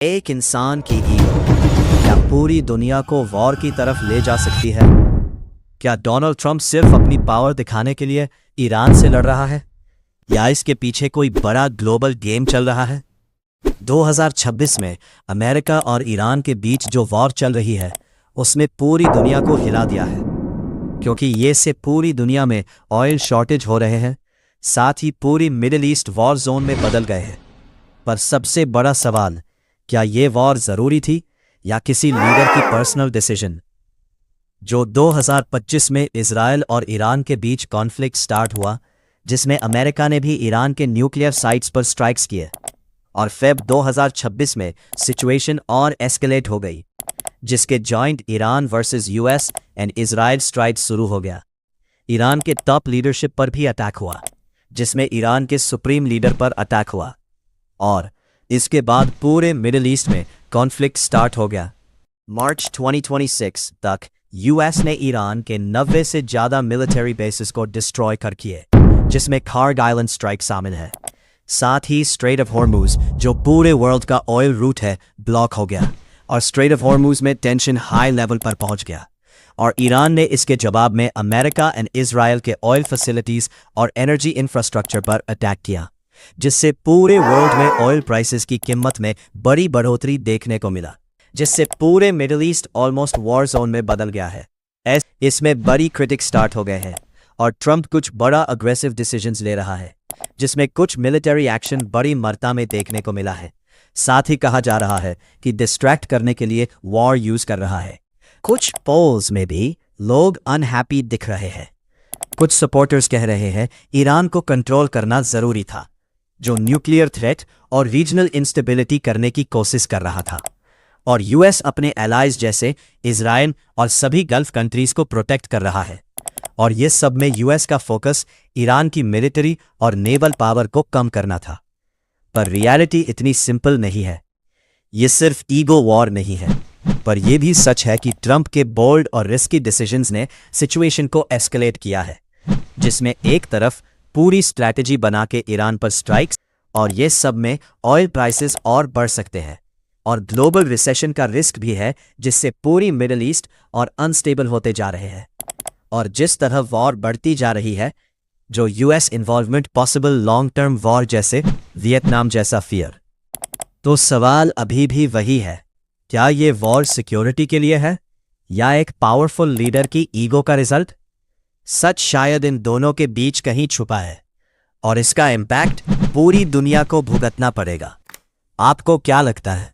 एक इंसान की ईगो क्या पूरी दुनिया को वॉर की तरफ ले जा सकती है? क्या डोनाल्ड ट्रंप सिर्फ अपनी पावर दिखाने के लिए ईरान से लड़ रहा है, या इसके पीछे कोई बड़ा ग्लोबल गेम चल रहा है? 2026 में अमेरिका और ईरान के बीच जो वॉर चल रही है उसने पूरी दुनिया को हिला दिया है, क्योंकि ये से पूरी दुनिया में ऑयल शॉर्टेज हो रहे हैं, साथ ही पूरी मिडिल ईस्ट वॉर जोन में बदल गए हैं। पर सबसे बड़ा सवाल, क्या ये वॉर ज़रूरी थी या किसी लीडर की पर्सनल डिसीजन? जो 2025 में इजराइल और ईरान के बीच कॉन्फ्लिक्ट स्टार्ट हुआ, जिसमें अमेरिका ने भी ईरान के न्यूक्लियर साइट्स पर स्ट्राइक्स किए, और फेब 2026 में सिचुएशन और एस्केलेट हो गई, जिसके joint Iran versus US and Israel strike शुरू हो गया। ईरान के टॉप लीडरशिप पर भी अटैक हुआ, जिसमें ईरान के सुप्रीम लीडर पर अटैक हुआ, और इसके बाद पूरे मिडिल ईस्ट में कॉन्फ्लिक्ट स्टार्ट हो गया। मार्च 2026 तक यूएस ने ईरान के 90 से ज़्यादा मिलिट्री बेसिस को डिस्ट्रॉय कर किए, जिसमें कार्ग आइलैंड स्ट्राइक शामिल है। साथ ही स्ट्रेट ऑफ हॉर्मुज, जो पूरे वर्ल्ड का ऑयल रूट है, ब्लॉक हो गया, और स्ट्रेट ऑफ हॉर्मुज में टेंशन हाई लेवल पर पहुंच गया। और ईरान ने इसके जवाब में अमेरिका एंड इजराइल के ऑयल फैसिलिटीज और एनर्जी इंफ्रास्ट्रक्चर पर अटैक किया, जिससे पूरे वर्ल्ड में ऑयल प्राइसेस की कीमत में बड़ी बढ़ोतरी देखने को मिला, जिससे पूरे middle east almost war zone में बदल गया है। इसमें बड़ी क्रिटिक स्टार्ट हो गए हैं, और ट्रंप कुछ बड़ा अग्रेसिव डिसीजंस ले रहा है, जिसमें कुछ मिलिट्री एक्शन बड़ी मात्रा में देखने को मिला है। साथ ही कहा जा रहा है कि डिस्ट्रैक्ट करने के लिए वॉर यूज कर रहा है। कुछ पोल्स में भी लोग अनहैप्पी दिख रहे हैं। कुछ सपोर्टर्स कह रहे हैं ईरान को कंट्रोल करना जरूरी था, जो न्यूक्लियर थ्रेट और रीजनल इंस्टेबिलिटी करने की कोशिश कर रहा था, और यूएस अपने एलाइज जैसे इजराइल और सभी गल्फ कंट्रीज को प्रोटेक्ट कर रहा है। और ये सब में यूएस का फोकस ईरान की मिलिट्री और नेवल पावर को कम करना था। पर रियलिटी इतनी सिंपल नहीं है। ये सिर्फ ईगो वॉर नहीं है, पर यह भी सच है कि ट्रंप के बोल्ड और रिस्की डिसीजंस ने सिचुएशन को एस्केलेट किया है, जिसमें एक तरफ पूरी स्ट्रैटेजी बना के ईरान पर स्ट्राइक्स, और ये सब में ऑयल प्राइसेस और बढ़ सकते हैं, और ग्लोबल रिसेशन का रिस्क भी है, जिससे पूरी मिडिल ईस्ट और अनस्टेबल होते जा रहे हैं। और जिस तरह वॉर बढ़ती जा रही है, जो US involvement possible long term war जैसे वियतनाम जैसा फियर। तो सवाल अभी भी वही है, क्या ये वॉर सिक्योरिटी के लिए है या एक पावरफुल लीडर की ईगो का रिजल्ट? सच शायद इन दोनों के बीच कहीं छुपा है, और इसका इम्पैक्ट पूरी दुनिया को भुगतना पड़ेगा। आपको क्या लगता है?